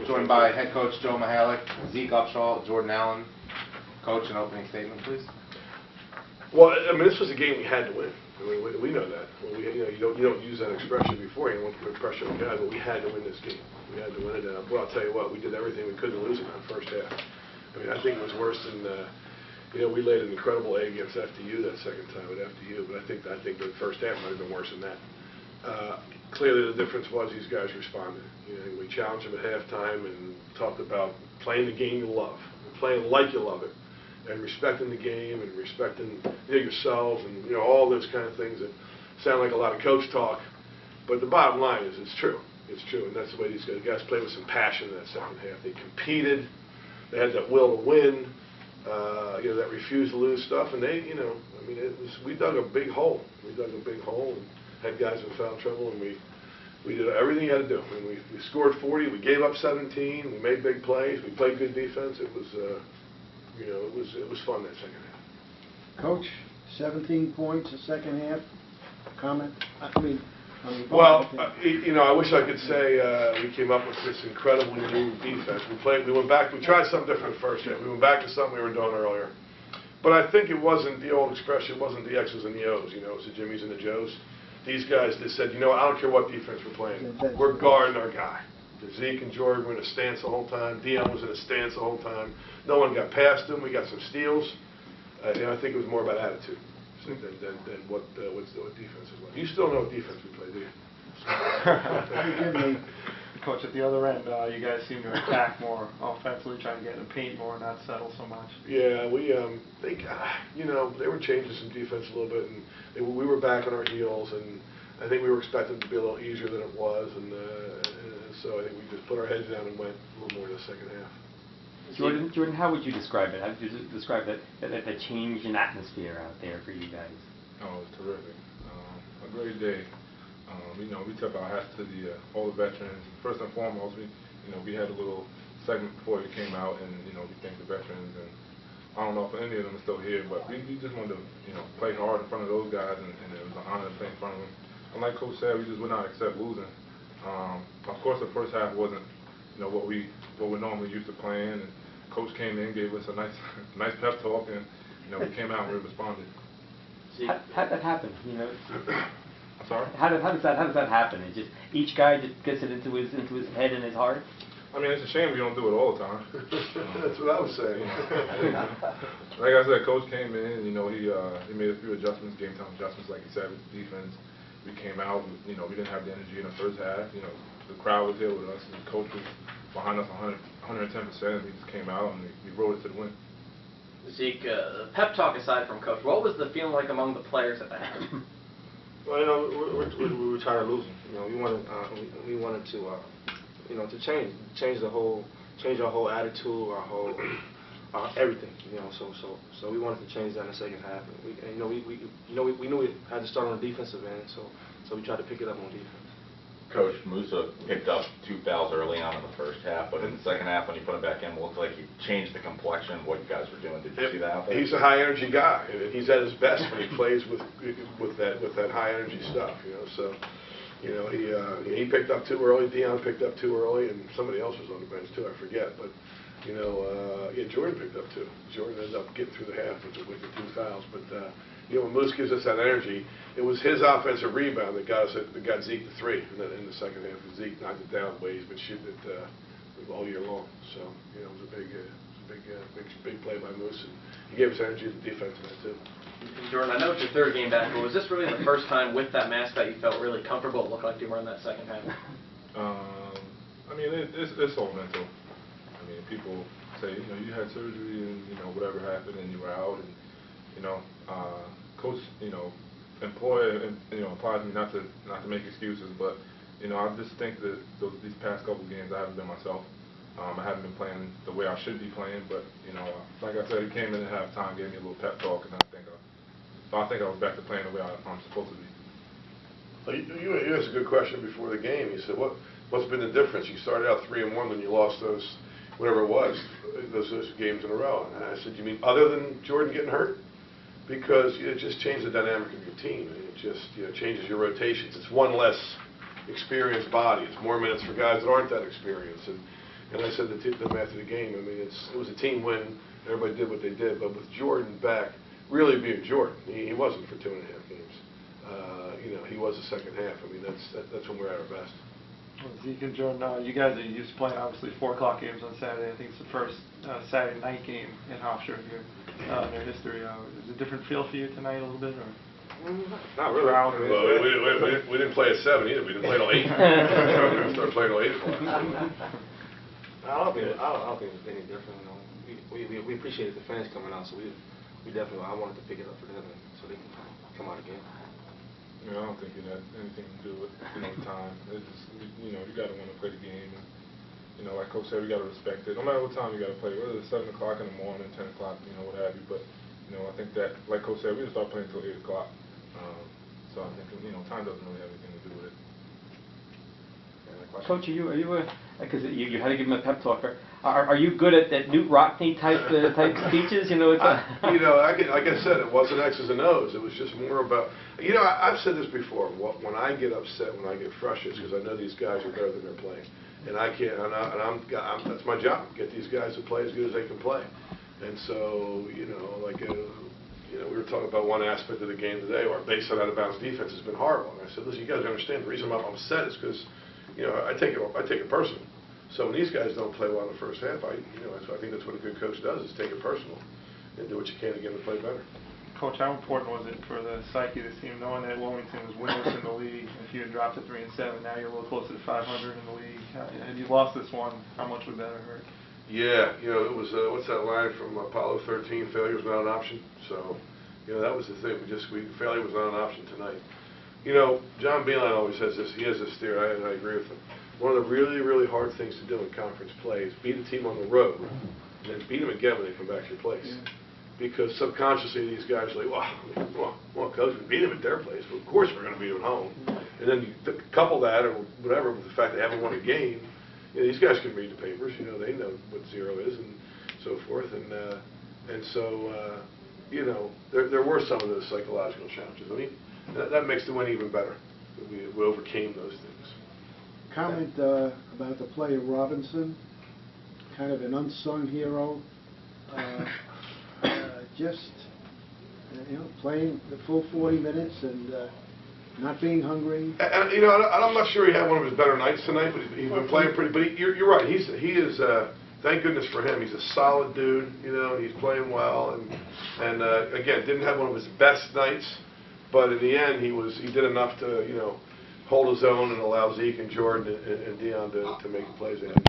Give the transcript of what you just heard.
joined by head coach Joe Mihalik, Zeke Upshaw, Jordan Allen. Coach, an opening statement, please. Well, I mean, this was a game we had to win. I mean, we know that. Well, you don't use that expression beforehand. You want to put pressure on guys, but we had to win this game. We had to win it. And well, I'll tell you what, we did everything we could to lose it in the first half. I mean, I think it was worse than we laid an incredible egg against FDU that second time at FDU, but I think the first half might have been worse than that. Clearly, the difference was these guys responded. We challenged them at halftime and talked about playing the game you love, playing like you love it, and respecting the game and respecting yourselves and all those kind of things that sound like a lot of coach talk. But the bottom line is it's true. It's true, and that's the way these guys played with some passion in that second half. They competed. They had that will to win. That refused to lose stuff, and they, I mean, we dug a big hole. We dug a big hole and had guys in foul trouble, and we did everything you had to do. I mean, we scored 40. We gave up 17. We made big plays. We played good defense. It was, it was fun that second half. Coach, 17 points the second half. Comment? I mean, well, I wish I could say we came up with this incredibly new defense. We went back. We tried something different the first half. We went back to something we were doing earlier. But I think it wasn't the old expression. It wasn't the X's and the O's. It was the Jimmies and the Joes. These guys just said, I don't care what defense we're playing. We're guarding our guy. Zeke and Jordan were in a stance the whole time. Dion was in a stance the whole time. No one got past him. We got some steals. I think it was more about attitude than what defense was. You still know what defense we play, do you? Coach, at the other end, you guys seem to attack more offensively, trying to get in the paint more, not settle so much. Yeah, we think they were changing some defense a little bit, and we were back on our heels, and I think we were expecting it to be a little easier than it was, and so I think we just put our heads down and went a little more in the second half. Jordan, how would you describe it? How would you describe the change in atmosphere out there for you guys? Oh, it was terrific. A great day. We took our hats to all the veterans. First and foremost, we had a little segment before we came out, and we thanked the veterans. And I don't know if any of them are still here, but we just wanted to play hard in front of those guys, and it was an honor to play in front of them. And like Coach said, we just would not accept losing. Of course, the first half wasn't what we're normally used to playing, and Coach came in, gave us a nice pep talk, and we came out and we responded. How did that happen? I'm sorry? How does that happen? It just each guy just gets it into his head and his heart. I mean, it's a shame we don't do it all the time. That's what I was saying. Like I said, Coach came in. He made a few adjustments, game time adjustments, like he said, with the defense. We came out. We didn't have the energy in the first half. The crowd was here with us, and the coach was behind us 110%. We just came out and we rode it to the win. Zeke, pep talk aside from Coach, what was the feeling like among the players at that? Well, we were tired of losing. We wanted to change our whole attitude, our whole everything. So we wanted to change that in the second half. And we knew we had to start on the defensive end, so we tried to pick it up on defense. Coach Musa picked up 2 fouls early on in the first half, but in the second half, when you put him back in, it looked like he changed the complexion of what you guys were doing. Did you see that out there? He's a high energy guy. He's at his best when he plays with that high energy stuff. So he picked up 2 early. Dion picked up 2 early, and somebody else was on the bench too. I forget, but Jordan picked up 2. Jordan ended up getting through the half with the 2 fouls, but. When Moose gives us that energy, it was his offensive rebound that got Zeke to 3 in the second half. Zeke knocked it down the way he's been shooting it all year long. So it was a big play by Moose, and he gave us energy to the defense in that too. Jordan, I know it's your 3rd game back, but was this really the first time with that mascot you felt really comfortable? It looked like you were in that second half. I mean, it's all mental. I mean, people say you had surgery and whatever happened and you were out, and Coach, implies me not to make excuses, but I just think that these past couple games I haven't been myself. I haven't been playing the way I should be playing, but like I said, he came in at halftime, gave me a little pep talk, and I think I was back to playing the way I'm supposed to be. Well, you asked a good question before the game. You said, what's been the difference? You started out 3-1, then you lost those, whatever it was, those games in a row. And I said, you mean other than Jordan getting hurt? Because it just changed the dynamic of your team. It just changes your rotations. It's one less experienced body. It's more minutes for guys that aren't that experienced. And And I said to them after the game, I mean, it was a team win. Everybody did what they did. But with Jordan back, really being Jordan, he wasn't for 2.5 games. You know, he was the second half. I mean, that's when we're at our best. Well, Zeke and Jordan, you guys are used to playing obviously 4 o'clock games on Saturday. I think it's the first Saturday night game in Hofstra here in their history. Is it a different feel for you tonight a little bit? Or? Not really. Crowd. Well, we didn't play at 7 either. We didn't play till 8. We're going to start playing till 8 o'clock. I don't think it's any different. You know, we appreciated the fans coming out, so we definitely, I wanted to pick it up for them so they can come out again. You know, I don't think it had anything to do with, you know, time. It's just, you know, you got to want to play the game. And, you know, like Coach said, we got to respect it. No matter what time you got to play, whether it's 7 o'clock in the morning, 10 o'clock, you know, what have you. But, you know, I think that, like Coach said, we didn't start playing until 8 o'clock. So I think, you know, time doesn't really have anything to do with it. Coach, are you because you had to give him a pep talk. Are you good at Newt Rockney type speeches? You know, you know, like I said, it wasn't X's and O's. It was just more about, you know, I've said this before. When I get upset, when I get frustrated, because I know these guys are better than they're playing, and I can't. That's my job. Get these guys to play as good as they can play. And so, you know, like. You know, we were talking about one aspect of the game today, our base out of bounds defense has been horrible. And I said, listen, you guys understand the reason I'm upset is because, you know, I take it personal. So when these guys don't play well in the first half, I think that's what a good coach does, is take it personal and do what you can to get them to play better. Coach, how important was it for the psyche of this team, knowing that Wilmington was winless in the league? If you had dropped to 3-7, now you're a little closer to 500 in the league. Had you lost this one, how much would that have hurt? Yeah, you know, it was, what's that line from Apollo 13, failure is not an option. So, you know, that was the thing. Failure was not an option tonight. You know, John Beeline always has this, he has this theory, and I agree with him. One of the really, really hard things to do in conference play is beat a team on the road, and then beat them again when they come back to your place. Yeah. Because subconsciously these guys are like, well, coach, we beat them at their place, but of course we're going to beat them at home. And then you couple that, or whatever, with the fact they haven't won a game. You know, these guys can read the papers. You know, they know what 0 is and so forth. And so, you know, there were some of those psychological challenges. I mean, that makes the win even better. We overcame those things. Comment about the player Robinson, kind of an unsung hero. Just, you know, playing the full 40 minutes and not being hungry. And you know, I'm not sure he had one of his better nights tonight, but he's been playing pretty. But you're right. He is. Thank goodness for him. He's a solid dude. You know, and he's playing well. And again, didn't have one of his best nights, but in the end, he did enough to, you know, hold his own and allow Zeke and Jordan and Dion to make the plays they had.